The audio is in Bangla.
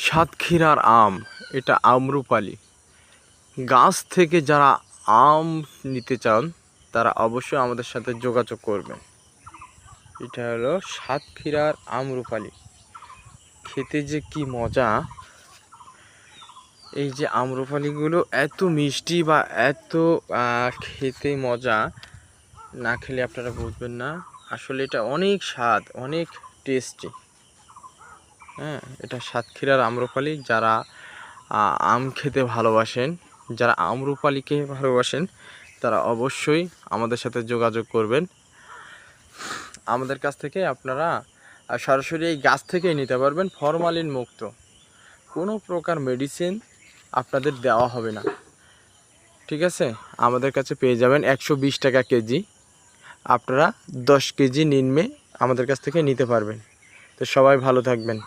সাতক্ষীরার আম, এটা আম্রপালি। গাছ থেকে যারা আম নিতে চান তারা অবশ্যই আমাদের সাথে যোগাযোগ করবেন। এটা হলো সাতক্ষীরার আম্রপালি। খেতে যে কি মজা! এই যে আম্রপালিগুলো এত মিষ্টি বা এত খেতে মজা, না খেলে আপনারা বুঝবেন না। আসলে এটা অনেক স্বাদ, অনেক টেস্টি। হ্যাঁ, এটা সাতক্ষীরার আম্রপালি। যারা আম খেতে ভালোবাসেন, যারা আম্রপালিকে ভালোবাসেন, তারা অবশ্যই আমাদের সাথে যোগাযোগ করবেন। আমাদের কাছ থেকে আপনারা সরাসরি এই গাছ থেকেই নিতে পারবেন, ফরমালিন মুক্ত। কোনো প্রকার মেডিসিন আপনাদের দেওয়া হবে না, ঠিক আছে? আমাদের কাছে পেয়ে যাবেন 120 টাকা কেজি। আপনারা 10 কেজি নিম্নে আমাদের কাছ থেকে নিতে পারবেন। তো সবাই ভালো থাকবেন।